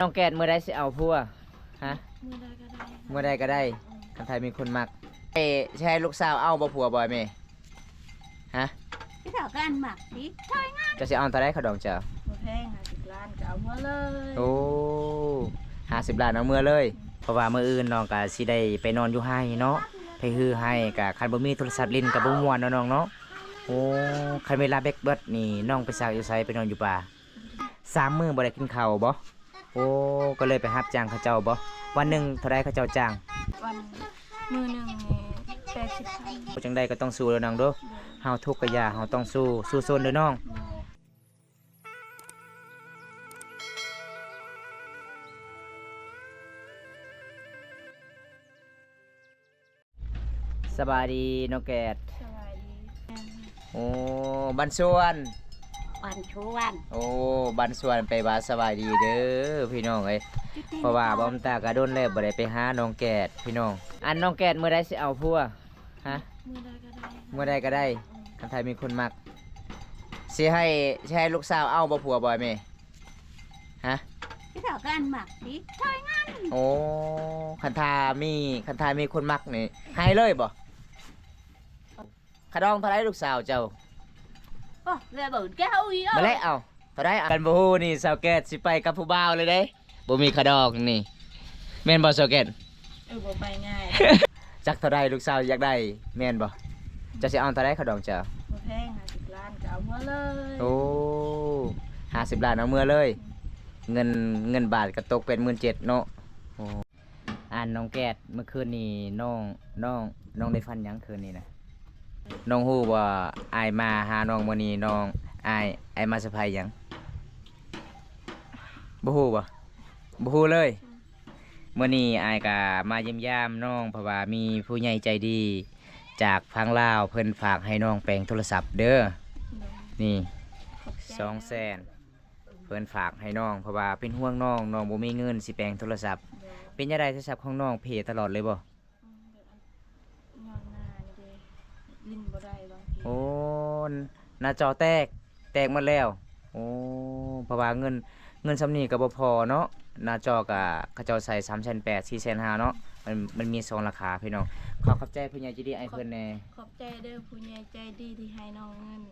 น้องแกดเมื่อใดสิเอาพัวฮะมือใดก็ได้ เมื่อใดก็ได้คันไทยมีคนมักใช่ลูกสาวเอาบ่ผัวบ่อยไหมฮะ พี่สาวกันหมักดิช่วยงาน จะสิเอาตอนได้เขาดองเจ้า มาแพง50 ล้านก็เอามาเลย โอ้50 ล้านเอาเมื่อเลยเพราะว่ามื้ออื่นน้องก็สิได้ไปนอนอยู่ให้เนาะไปฮือให้ก็คันบ่มีโทรศัพท์ลิ้นก็บ่ม่วนเนาะน้องเนาะโอ้คันเวลาเบกเบิดนี่น้องไปซักอยู่ไสไปนอนอยู่ป่า3 มื้อบ่ได้กินข้าวบ่โอ้ก็เลยไปรับจ้างเขาเจ้าบ่วันหนึงเท่าใดเขาเจ้าจ้าง วันมือหนึ่งนี่80,000 จังใดก็ต้องสู้แล้วน้องเด้อเฮาทุกข์ก็อย่าเฮาต้องสู้ซนเด้อน้องสบายดีน้องแกด สบายดี โอ้บันสวน วันชวน โอ้บันสวนไปบ้านสบายดีเด้อพี่น้องเอ้ยเพราะว่าบ่มตากระโดนแล้วบ่ได้ไปหาน้องแกดพี่น้องอันน้องแกดมื้อใดสิเอาพัวฮะ มือใดก็ได้ เมื่อใดก็ได้คันไทยมีคนมักสิให้ลูกสาวเอาบ่ผัวบ่อยไหมฮะ พี่สาวกันหมักดิช่วยงาน โอ้คันทามีคนมักนี่ให้เลยบ่ขะดองเท่าไรลูกสาวเจ้า โอ้เรือเบิดแก้วอี มาแล้วเอาเท่าไรเอากันบ่ฮู้นี่สาวแกดสิไปกับผู้บ่าวเลยเด้บ่มีขะดองนี่แม่นบ่สาวแกด บ่ไปง่าย จักเท่าไรลูกสาวอยากได้แม่นบ่จะสิเอาเท่าไรขะดองเจ้า มาแพง50 ล้านก็เอามาเลย โอ้50 ล้านเอาเมื่อเลย เงินบาทก็ตกเป็น17,000เนาะโอ้น้องแกดเมื่อคืนนี้น้องได้ฟันหยังคืนนี้นะน้องฮู้ว่าอายมาหาน้องมื้อนี้น้องอายมาเซอร์ไพรส์หยังบ่ฮู้เลยมื้อนี้อายก็มาเยี่ยมยามน้องเพราะว่ามีผู้ใหญ่ใจดีจากพังลาวเพิ่นฝากให้น้องแปลงโทรศัพท์เด้อนี่200,000เพิ่นฝากให้น้องเพราะว่าเป็นห่วงน้องบ่มีเงินสิแปลงโทรศัพท์เป็นจังได๋โทรศัพท์ของน้องเพตลอดเลยบ่ นอนหน้านี่เด้ลิ้นบ่ได้บางที โอ้หน้าจอแตกหมดแล้วโอ้เพราะว่าเงินซำนี้ก็บ่พอเนาะหน้าจอก็เขาเจ้าใส่3,800 4,500เนาะมันมี2ราคาพี่น้องขอขอบใจผู้ใหญ่ใจดีไอ้เพิ่นแน่ ขอบใจเด้อผู้ใหญ่ใจดีที่ให้น้องเงิน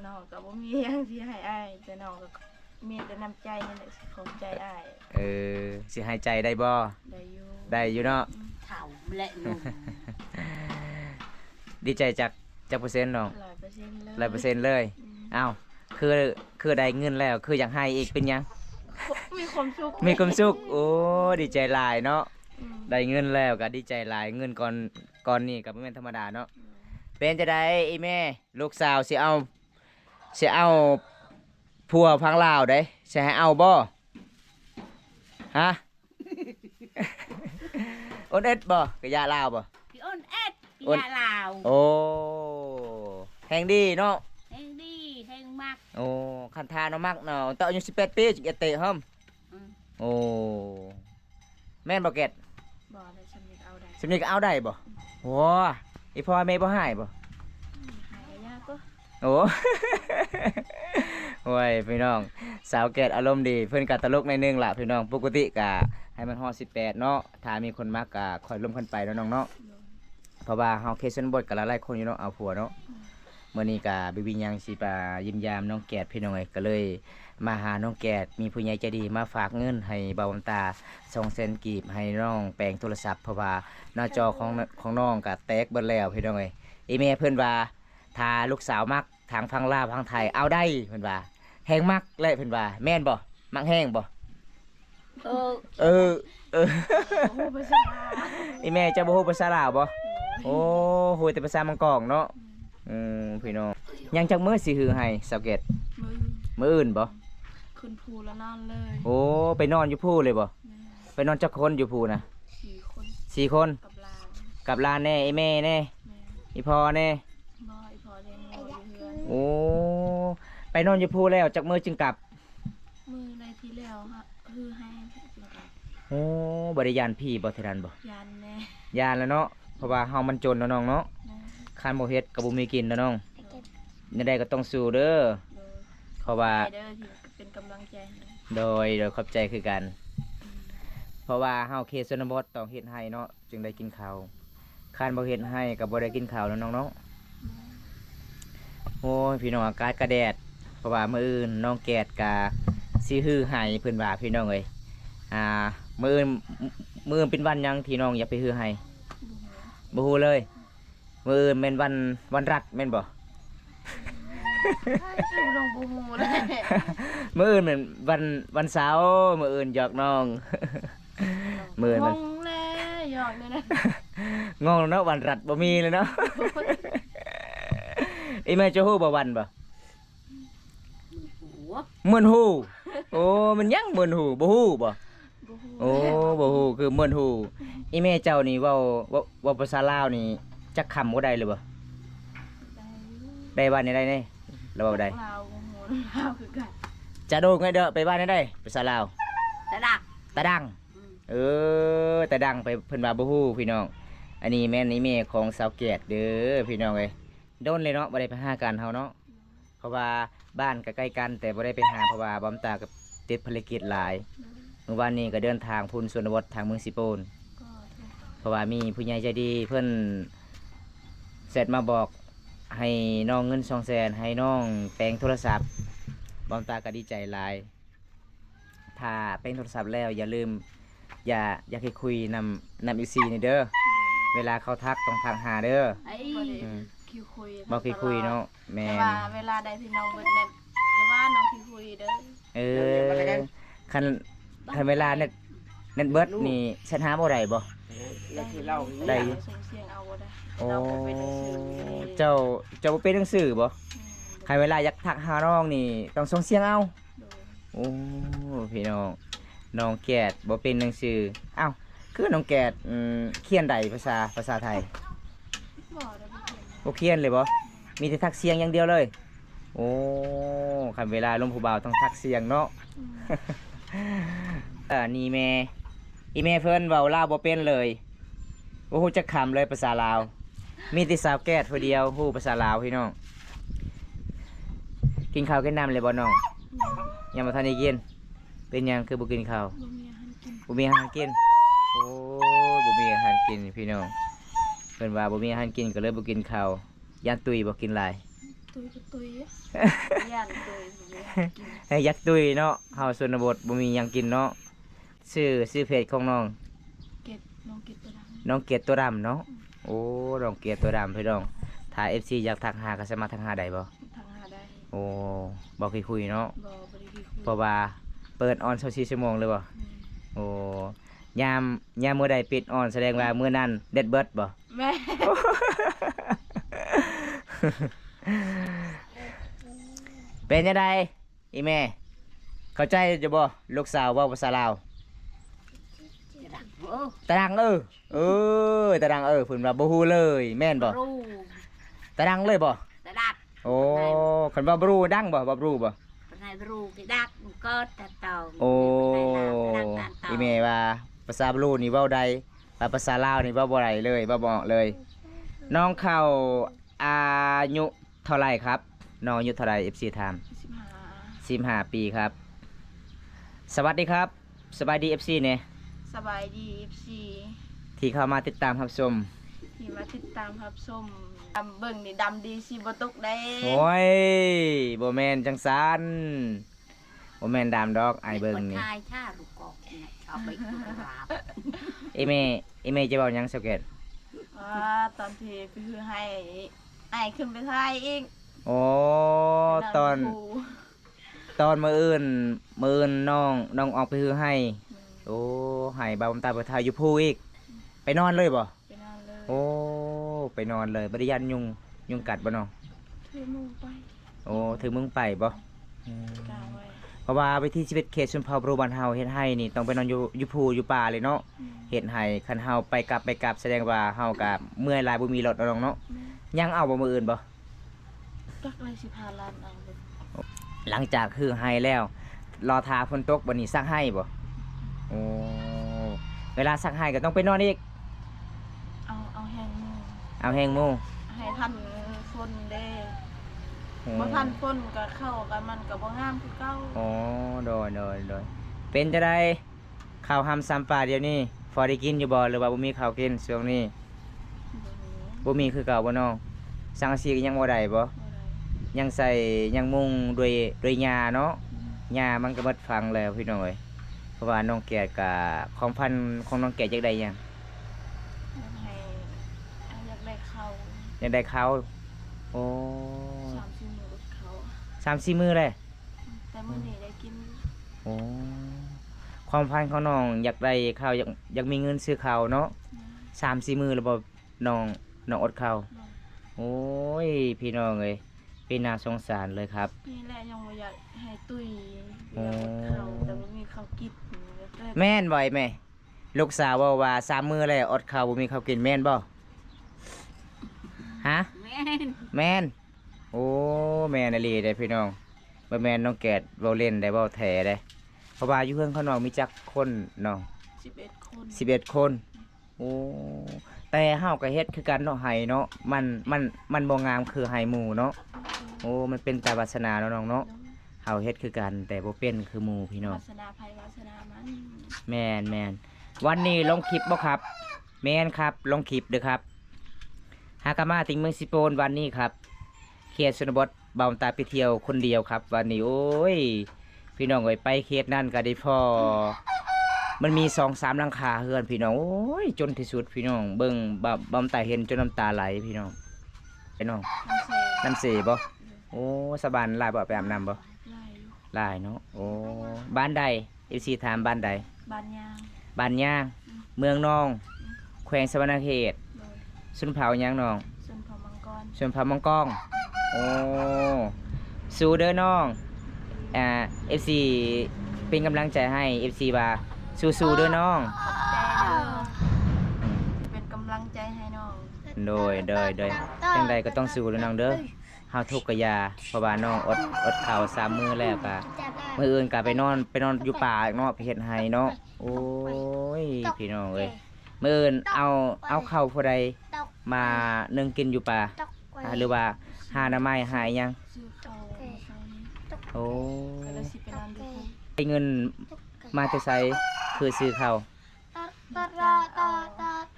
น้องก็บ่มีหยังสิให้อ้ายแต่น้องก็มีแต่น้ำใจนี่แหละสิขอบใจอ้าย สิให้ใจได้บ่ ได้อยู่ได้อยู่เนาะ เฒ่าและหนุ่ม ดีใจจากเปอร์เซ็นต์น้อง 100%เลย 100%เลยอ้าวคือได้เงินแล้วคืออยากให้อีกเป็นหยัง มีความสุข มีความสุขโอ้ดีใจหลายเนาะ อืม ได้เงินแล้วก็ดีใจหลายเงินก่อนนี่ก็บ่แม่นธรรมดาเนาะเป็นจะได้อีแม่ลูกสาวสิเอาผัวพังลาวได้สิให้เอาบ่ฮะ โอนเอ็ดบ่กะยาลาวบ่ พี่อ้นแอดพี่ อ้น ยาลาว โอ้แฮงดีเนาะ แฮงดีแฮงมาก โอ้คันทาเนาะมักเนาะตอนอายุ18 ปีจะเตะเฮิม อืม โอ้แม่นบ่เก็ต บ่ได้ฉันนี่เอาได้ สำนี้ก็เอาได้บ่โอ้อีพ่อแม่บ่ให้บ่ หายยากก็ โอ้ โอ้ยพี่น้องสาวแกดอารมณ์ดีเพิ่นก็ตลกในอยนึงล่ะพี่น้องปกติก็ให้มันฮอด18เนาะถ้ามีคนมักก็ค่อยร่วมกันไปเนาะน้องเนาะเพราะว่าเฮาเคสชนบทก็หลายๆคนอยู่เนาะเอาผัวเนาะมื้อนี้ก็บิบิยังสิไปยิ้มยามน้องแกดพี่น้องเอ้ยก็เลยมาหาน้องแกดมีผู้ใหญ่ใจดีมาฝากเงินให้เบาบำตา200,000กีบให้น้องแปลงโทรศัพท์เพราะว่าหน้าจอของน้องก็แตกเบิดแล้วพี่น้องเอ้ยอีแม่เพิ่นว่าถ้าลูกสาวมักทางพังลาวพังไทยเอาได้เพิ่นว่าแฮงมักเลยเพิ่นว่าแม่นบ่มักแฮงบ่ เออ เออ โอ้โหภาษา อีแม่เจะบ่ฮู้ภาษาลาวบ่โอ้ฮู้แต่ภาษามังกรเนาะพี่น้องยังจักมื้อสิฮือให้สาวเกต มือ มื้ออื่นบ่ ขึ้นภูแล้วนอนเลย โอ้ไปนอนอยู่ภูเลยบ่ แม่ ไปนอนจักคนอยู่ภูน่ะ 4 คน 4 คน กับหลาน กับหลานแน่อีแม่แน่ แม่ อีพ่อแน่ บ่อีพอเลี้ยงงูอยู่เฮือน โอ้ไปนอนอยู่ภูแล้วจักมื้อจึงกลับ มือในที่แล้วฮะคือให้แล้วก็ โอ้บ่ได้ยานพี่บ่เท่านั้นบ่ ยันแน่ ยานแล้วเนาะเพราะว่าเฮามันจนเนาะน้องเนาะ แม่ คันบ่เฮ็ดก็บ่มีกินเนาะน้อง โดย ยังไดก็ต้องสู้เด้อ โดย เพราะว่า ไปเด้อที่เป็นกำลังใจให้ โดยขอบใจคือกัน เพราะว่าเฮาเขตชนบทต้องเฮ็ดให้เนาะจึงได้กินข้าวคันบ่เฮ็ดให้ก็บ่ได้กินข้าวแล้วน้องเนาะโอ้ยพี่น้องอากาศก็แดดเพราะว่ามื้ออื่นน้องแกดก็สิฮือให้เพิ่นว่าพี่น้องเอ้ยมื้ออื่นเป็นวันหยังที่น้องอย่าไปฮือให้บ่ฮู้เลยมื้ออื่นแม่นวันรัฐแม่นบ่ คือลงบูฮูเลย มื้ออื่นเหมือนวันเสาร์มื้ออื่นหยอกน้อง มื้ออื่น ง มัน งเลยหยอกเลยนะ งงเนาะวันรัฐบ่มีเลยเนาะ อีแม่จะฮู้บ่วันบ่ หัว เหมือนฮู้โอ้มันยังเหมือนฮู้บ่ฮู้บ่ บูฮู โอ้บ่ฮู้คือเหมือนฮู้อีแม่เจ้านี่เว้าภาษาลาวนี่จักคำบ่ได้เลยบ่ได้บ้านนี้ได้แน่แล้วเว้าได้ ลาวบูฮูลาวคือกัน จะโดกไงเด้อไปบ้านนี้ได้ภาษาลาว ตะดัก ตาดัง เออแต่ดังไปเพิ่นว่าบ่ฮู้พี่น้อง อันนี้แม่นนี่แม่ของสาวแกดเด้อพี่น้องเอ้ยโดนเลยเนาะบ่ได้ไปหากันเฮาเนาะเพราะว่าบ้านก็ใกล้กันแต่บ่ได้ไปหาเพราะว่าบำตากับติดภารกิจหลายเมื่อวานนี้ก็เดินทางพุ่นชนบททางเมืองสิโปน ก็ เพราะว่ามีผู้ใหญ่ใจดีเพิ่นเสร็จมาบอกให้น้องเงิน200,000ให้น้องแปลงโทรศัพท์บำตาก็ดีใจหลายถ้าแปลงโทรศัพท์แล้วอย่าลืมอย่าให้คุยนำอีซีนี่เด้อเวลาเขาทักต้องทักหาเด้อ ไอ้ บ่ได้ อืม คิวคุย บ่เคยคุยเนาะแม่ แต่ น ว่าเวลาใดที่น้องเบิดเน็ตจะว่าน้องคิวคุยเด้อ เออคันเวลาเน็ตเบิดนี่ฉันหาบ่ได้บ่ แล้วคือเรา ได้ ส่งเสียงเอาบ่ได้ โอ้ เราไปเป็นหนังสือ เจ้าบ่เป็นหนังสือบ่คันเวลาอยากทักหาน้องนี่ต้องส่งเสียงเอา โดย โอ้พี่น้องแกดบ่เป็นหนังสืออ้าวคือน้องแกดเขียนใดภาษาไทย บ่ได้บ่เป็น บ่เขียนเลยบ่มีแต่ทักเสียงอย่างเดียวเลย โอ้คันเวลาลมผู้บ่าวต้องทักเสียงเนาะ นี่แม่อีแม่เพิ่นเว้าลาวบ่เป็นเลยบ่ฮู้จักคำเลยภาษาลาว มีแต่สาวแก้ดผู้เดียวฮู้ภาษาลาวพี่น้อง กินข้าวกินน้ำเลยบ่น้องยังบ่ทันได้กิน เป็นหยังคือบ่กินข้าว บ่มีอาหารกิน บ่มีอาหารกิน โอ้บ่มีอาหารกินพี่น้องเพิ่นว่าบ่มีอาหารกินก็เลยบ่กินข้าวย่านตุยบ่กินหลาย ตุยก็ตุย ย่านตัวกิน ให้ยักตุยเนาะเฮาชนบทบ่มีหยังกินเนาะชื่อเพจของน้อง เก็บน้องเก็บตัวดัง น้องเกียรติตัวดำเนาะโอ้น้องเกียรติตัวดำพี่น้องถ้า FC อยากทักหาก็สามารถทักหาได้บ่ ทางหาได้ โอ้บ่เคยคุยเนาะ บ่ได้คิวคุย เพราะว่าเปิดออน24ชั่วโมงเลยบ่โอ้ยามมื้อใดปิดออนแสดงว่ามื้อนั้นเด็ดเบิดบ่ แม่ เป็นจังไดอีแม่เข้าใจจะบ่ลูกสาวเว้าภาษาลาว ตะดักโอ้ ตะดังตะดังเพิ่นว่าบ่ฮู้เลยแม่นบ่ รู้ ตะดังเลยบ่ ตะดัก โอ้คันว่าบ่รู้ดังบ่บ่รู้บ่ ปนายรู้ที่ดักมันก็ตะเต่า โอ้ ปนายดักตะเต่า อีแม่ว่าภาษาบรูนี่เว้าได้แต่ภาษาลาวนี่เว้าบ่ได้เลยเว้าบ่ออกเลย น้องเข้าอายุเท่าไหร่ครับน้องอายุเท่าไหร่ FC ถาม15ปีครับ สวัสดีครับสบายดี FC เนี่ย สบายดี FC ที่เข้ามาติดตามรับชม ที่มาติดตามรับชมดำเบิ่งนี่ดำดีสิบ่ตกได้ โอ้ยบ่แม่นจังซันบ่แม่นดามดอกไอายเบิ่งนี่ ชายชาลูกกอกเนี่ยชอบไปกุหลาบ อีแม่จะเว้าหยังสักเกต ตอนที่ไปคือให้ไอ้ขึ้นไปทายอีก โอ้ตอน ไปงครู ตอนมื้ออื่นน้องออกไปฮือให้ โอ้ให้บ่าวบำตาไปทายอยู่ภูอีก ไปนอนเลยบ่ ไปนอนเลย โอ้ไปนอนเลยบ่ได้ยันยุงกัดบ่น้อง ถือมือไป โอ้ถึงมึงไปบ่อืม กาวไว้ เพราะว่าวิธีชีวิตเขตชนเผ่าบรูบ้านเฮาเฮ็ดให้นี่ต้องไปนอนอยู่ภูอยู่ป่าเลยเนาะเฮ็ดให้คันเฮาไปกลับแสดงว่าเฮาก็เมื่อยหลายบ่มีรถเอาน้องเนาะยังเอาบ่มื้ออื่นบ่ จักไรสิพาลานเอาเลย หลังจากฮือให้แล้ว รอทาฝนตกบัดนี้ซักให้บ่โอ้เวลาซักให้ก็ต้องไปนอนอีก เอาแห้งมือ เอาแห้งหมู่ ให้ทันฝนเด้ โอ้ บ่ทันฝนก็เข้ากันมันก็บ่งามคือเก่า อ๋อโดยเป็นจะได้ข้าวหำซ้ำปลาเดี๋ยวนี้พอได้กินอยู่บ่หรือว่าบ่มีข้าวกินช่วงนี้บ่มีคือเก่าบ่น้องสังกะสีก็ยังบ่ได้บ่ยังใส่ยังมุงด้วยหญ้าเนาะหญ้ามันก็หมดฟังแล้วพี่น้องเอ้ยเพราะว่าน้องแกดก็ของพันธุ์ของน้องแกดจักได้หยัง ให้อยากได้เขา ยังได้ข้าวโอ้ 3-4มื้อเขา 3-4 มื้อเลย แต่มื้อนี้ได้กิน โอ้ความพันธุ์ของน้องอยากได้ข้าวอยากมีเงินซื้อข้าวเนาะ 3-4 มื้อแล้วบ่น้องอดข้าวโอ้ยพี่น้องเอ้ยเป็นน่าสงสารเลยครับ นี่แหละยังบ่อยากให้ตุ้ยอยากอดเขาแต่บ่มีข้าวกินก็เลย แม่นบ่อยแม่ลูกสาวเว่าว่า3 มื้อแล้วอดข้าวบ่มีข้าวกินแม่นบ่ฮะ แม่น แม่นโอ้แม่นอีหลีเด้พี่น้องบ่แม่นน้องแกดเว้าเล่นได้เว้าแท้เด้เพราะว่าอยู่เฮือนเขาน้องมีจักคนน้อง 11 คน 11 คนโอ้แต่เฮาก็เฮ็ดคือกันเนาะไห้เนาะมันบ่งามคือไห้หมู่เนาะโอ้มันเป็นตามวาสนาเนาะน้องเนาะเฮาเฮ็ดคือกันแต่บ่เป็นคือหมู่พี่น้อง วาสนาภัยวาสนามัน แม่นวันนี้ลงคลิปบ่ครับแม่นครับลงคลิปเด้อครับหากามาถึงเมืองสิโปนวันนี้ครับเขตชนบทเบาตาไปเที่ยวคนเดียวครับวันนี้โอ้ยพี่น้องเอ้ยไปเขตนั่นก็ได้พอมันมี2-3หลังคาเฮือนพี่น้องโอ้ยจนที่สุดพี่น้องเบิ่งบ่ตาเห็นจนน้ำตาไหลพี่น้องพี่น้อง น้ำเส น้ำเสบ่โอ้สบานหลายบ่ไปอาบน้ำบ่ ลายอยู่ หลายเนาะโอ้บ้านใด FC ถามบ้านใด บานยาง บ้านย่างเมืองนอง แขวงสวรรณเขต โดย สุนเผาย่างนอง ส่วนเผามังกร ส่วนเผามังกองโอ้สู้เด้อน้องFC เป็นกำลังใจให้ FC ว่าสู้ๆเด้อน้อง ขอบใจเด้อเป็นกำลังใจให้น้อง โดยจังใดก็ต้องสู้เด้อน้องเด้อเฮาทุกข์กะยาเพราะว่าน้องอดข้าว3มื้อแล้วก็มื้ออื่นก็ไปนอนอยู่ป่าเนาะไปเฮ็ดไห้เนาะโอ้ยพี่น้องเอ้ยมื้ออื่นเอาข้าวผู้ใดมานึ่งกินอยู่ป่าหรือว่าหาหน้าไม้หาอิหยัง ซื้อเขามาใส่ โอ้ ก็เลยสิไปนอนดู ได้เงินมาแต่ไสคือซื้อข้าว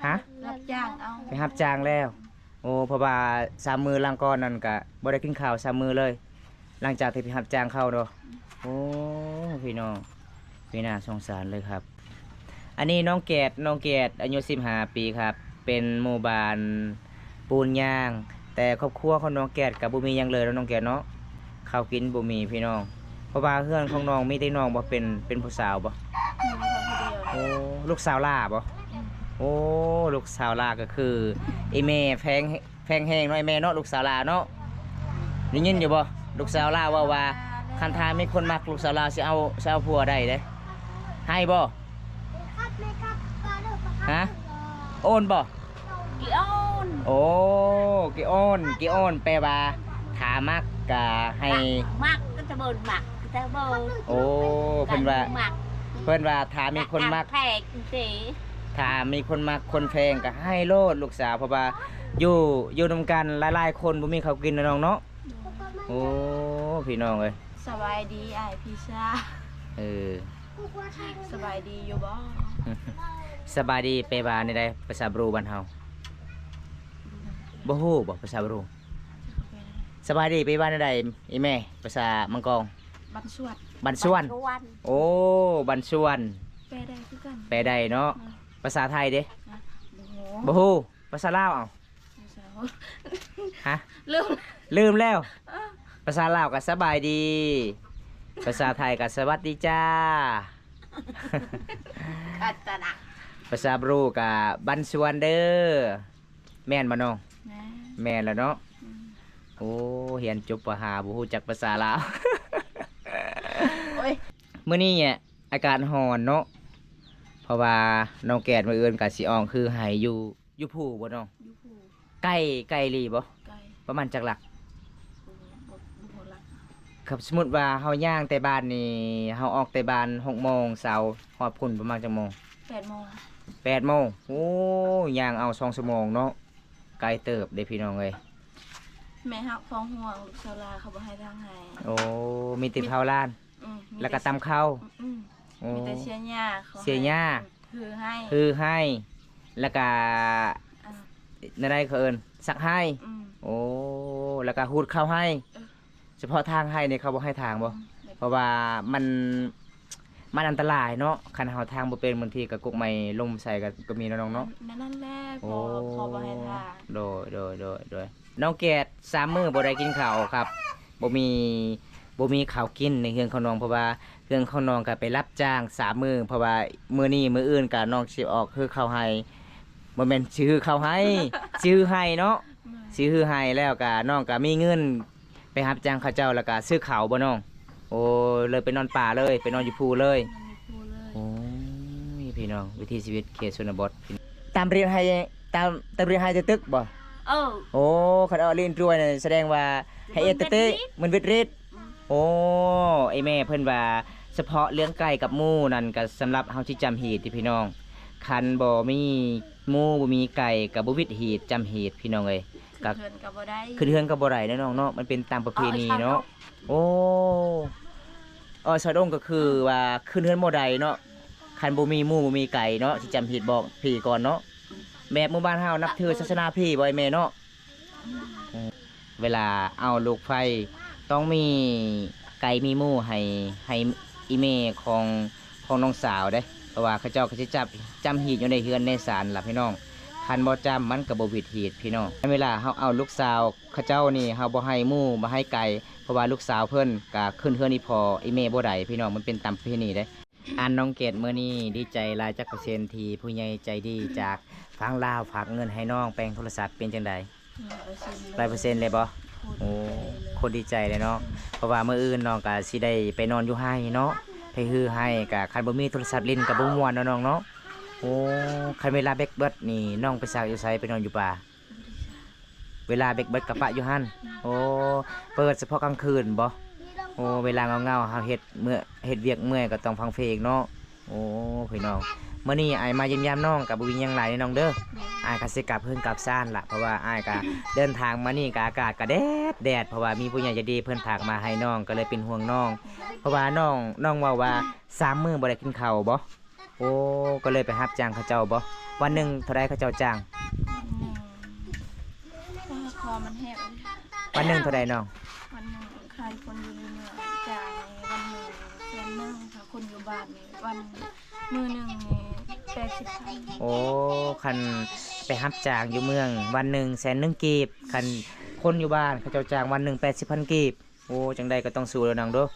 ฮะ รับจ้างเอา ไปรับจ้างแล้ว โอ้เพราะว่า3 มื้อหลังก่อนนั่นก็บ่ได้กินข้าว3 มื้อเลย หลังจากที่ไปรับจ้างเข้าเนาะโอ้พี่น้องพี่น่าสงสารเลยครับ อันนี้น้องแกดอายุ15 ปีครับ เป็นหมู่บ้านปูนย่าง แต่ครอบครัวของน้องแกดกับบ่มีหยังเลยแล้วน้องแกดเนาะข้าวกินบ่มีพี่น้อง เพราะว่าเพื่อนของน้องมีแต่น้องบ่เป็นผู้สาวบ่ มีคนผู้เดียว โอ้ลูกสาวล่าบ่โอ้ลูกสาวล่าก็คือไอ้แม่แพงแฮงเนาะไอ้แม่เนาะลูกสาวล่าเนาะได้ยินอยู่บ่ลูกสาวล่าว่าคันทามีคนมักลูกสาวล่าสิเอาผัวได้เด้ให้บ่ฮะโอนบ่ กี่อ้อน โอ้กิโอนแปลว่าถามักกะให้ มักก็จะเบิร์นมักก็จะเบิร์น โอ้เพิ่นว่า มัก ถามีคนมัก แพกสิ ถ้ามีคนมักคนแพงก็ให้โลดลูกสาวเพราะว่าอยู่นำกันหลายๆคนบ่มีข้าวกินนะน้องเนาะโอ้พี่น้องเอ้ย สบายดีอ้ายพี่ชา เออ สบายดีอยู่บ่ สบายดีไปบ้านในใดภาษาบรูบ้านเฮาบ่ฮู้บ่ภาษาบรูสบายดีไปบ้านในใดอีแม่ภาษามังกร บันสวด บันส่วน ชวน โอ้บันส่วน แปลได้คือกัน แปลได้เนาะภาษาไทยเด้ นะโอ้โห บ่ฮู้ภาษาลาวเอา พี่สาว ฮะ ลืม ลืมแล้ว ภาษาลาวก็สบายดี ภาษาไทยก็สวัสดีจ้า กัตนะ ภาษาบรูก็บันสวนเด้อแม่นบ่น้อง นะ แม่นแล้วเนาะ อืม โอ้เรียนจบปหาบ่ฮู้จักภาษาลาว โอ้ย มื้อนี้เนี่ยอากาศร้อนเนาะเพราะว่าน้องแกดมื้ออื่นก็สิออกคือให้อยู่ผู้บ่น้อง ยูผู ใกล้ลีบ่ ไก่ ประมาณจักหลัก บุบุหลัก ครับสมมุติว่าเฮาย่างแต่บ้านนี่เฮาออกแต่บ้าน6 โมงเช้าฮอดพุ่นประมาณจักโมง 8 โมง 8 โมงโอ้ย่างเอา2 ชั่วโมงเนาะไกลเติบเด้พี่น้องเอ้ย แม่ฮักพ้องห่วงลูกชาวลาเขาบ่ให้ทางให้ โอ้มีติเผาล้าน มี แล้วก็ตำข้าว อืม โอ้ มีแต่เชียร์หญ้าเขา เสียหญ้า คือให้ คือให้แล้วก็ อ่า ในใดเขาเอิ้นสักให้ อืม โอ้แล้วก็หูดข้าวให้ เออ เฉพาะทางให้นี่เขาบ่ให้ทางบ่เพราะว่ามันอันตรายเนาะคันเฮาทางบ่เป็นบางทีก็กุกไม้ลมใส่ก็มีเนาะน้องเนาะ นั่นแหละ โอ้ พอบ่ให้ทาง โดยน้องแกด3 มื้อบ่ได้กินข้าวครับบ่มีข้าวกินในเฮือนของน้องเพราะว่าเฮือนของน้องก็ไปรับจ้าง3 มื้อเพราะว่ามื้อนี้มื้ออื่นก็น้องสิออกคือข้าวให้บ่แม่นชื่อข้าวให้ชื่อให้เนาะชื่อให้แล้วก็น้องก็มีเงินไปรับจ้างเขาเจ้าแล้วก็ซื้อข้าวบ่น้องโอ้เลยไปนอนป่าเลยไปนอนอยู่ภูเลย มันมีผู้เลย โอ้ยพี่น้องวิถีชีวิตเขตชนบทตามเรียนให้ตามเรียนให้จะตึกบ่ โอ้คันเอาเล่นรวยนี่แสดงว่าให้เอตเต้มันวิตริตโอ้ไอแม่เพิ่นว่าเฉพาะเรื่องไก่กับหมูนั่นก็สำหรับเฮาที่จำหีดที่พี่น้องคันบ่มีหมูบ่มีไก่กับบ่วิตหีดจำหีดพี่น้องเอ้ย ก็เพิ่นก็บ่ได้ คือเฮือนก็บ่ได้เนาะน้องเนาะมันเป็นตามประเพณีเนาะโอ้สะดงก็คือว่าขึ้นเฮือนบ่ได้เนาะคันบ่มีหมูบ่มีไก่เนาะสิจำหีดบอกพี่ก่อนเนาะแม่หมู่บ้านเฮานับถือศาสนาพี่บ่ไอ้แม่เนาะ เวลาเอาลูกไฟต้องมีไก่มีหมูให้อีเมของน้องสาวเด้เพราะว่าเขาเจ้าก็สิจำหีดอยู่ในเฮือนในศาลล่ะพี่น้องคันบ่จำมันก็บ่วิดหีดพี่น้องเวลาเฮาเอาลูกสาวเขาเจ้านี่เฮาบ่ให้หมูบ่ให้ไก่เพราะว่าลูกสาวเพิ่นก็ขึ้นเฮือนอีพออีเมบ่ได้พี่น้องมันเป็นตามประเพณีเด้อันน้องเกดมื้อนี้ดีใจหลายจักเปอร์เซ็นต์ที่ผู้ใหญ่ใจดีจากฝั่งลาวฝากเงินให้น้องแปลงโทรศัพท์เป็นจังได100%เลยบ่ โอ้คนดีใจเลยเนาะ เพราะว่าเมื่ออื่นน้องก็สิได้ไปนอนอยู่ให้เนาะไปฮือให้ก็คันบ่มีโทรศัพท์เล่นก็บ่ม่วนเนาะน้องเนาะ โอ้คันเวลาเบกเบิดนี่น้องไปซักอยู่ไสไปนอนอยู่ป่า เวลาเบกเบิดกับปะอยู่หั่นโอ้เปิดเฉพาะกลางคืนบ่โอ้เวลาเงาๆเฮาเฮ็ดเวียกเมื่อยก็ต้องฟังเพลงเนาะ โอ้พี่น้องมื้อนี้อ้ายมาเยี่ยมยามน้องก็บ่มีหยังหลายน้องเด้อ อ้ายก็สิกลับเพิ่นกลับซ่านล่ะเพราะว่าอ้ายก็เดินทางมานี่ก็อากาศก็แดดเพราะว่ามีผู้ใหญ่ใจดีเพิ่นฝากมาให้น้องก็เลยเป็นห่วงน้อง เพราะว่าน้องเว้าว่า3 มื้อบ่ได้กินข้าวบ่โอ้ก็เลยไปรับจ้างเขาเจ้าบ่วันหนึงเท่าใดเขาเจ้าจ้าง คอมันแหบ วันหนึงเท่าใดน้อง วันหนึงใครคนอยู่ในเมืองจ่ายวันหนึง100,000ค่ะคนอยู่บ้านนี่วันมื้อหนึงนี่80,000 โอ้คันไปรับจ้างอยู่เมืองวันหนึง100,000กีบคันคนอยู่บ้านเขาเจ้าจ้างวันหนึง80,000กีบโอ้จังใดก็ต้องสู้เด้อน้องเด้อ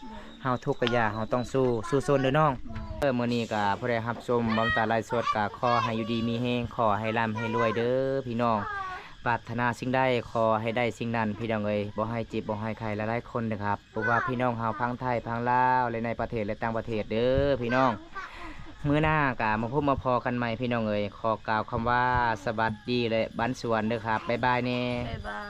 เฮาทุกข์ก็อย่าเฮาต้องสู้ซนเด้อน้อง มื้อนี้ก็ผู้ใดรับชมบำตาไลฟ์สดก็ขอให้อยู่ดีมีแฮงขอให้ร่ำให้รวยเด้อพี่น้องปรารถนาสิ่งใดขอให้ได้สิ่งนั้นพี่น้องเอ้ยบ่ให้เจ็บบ่ให้ไข้หลายๆคนนะครับเพราะว่าพี่น้องเฮาพังไทยพังลาวและในประเทศและต่างประเทศเด้อพี่น้องมื้อหน้าก็มาพบมาพอกันใหม่พี่น้องเอ้ยขอกล่าวคำว่าสวัสดีและบันสวนเด้อครับบ๊ายบายแน่ บ๊ายบาย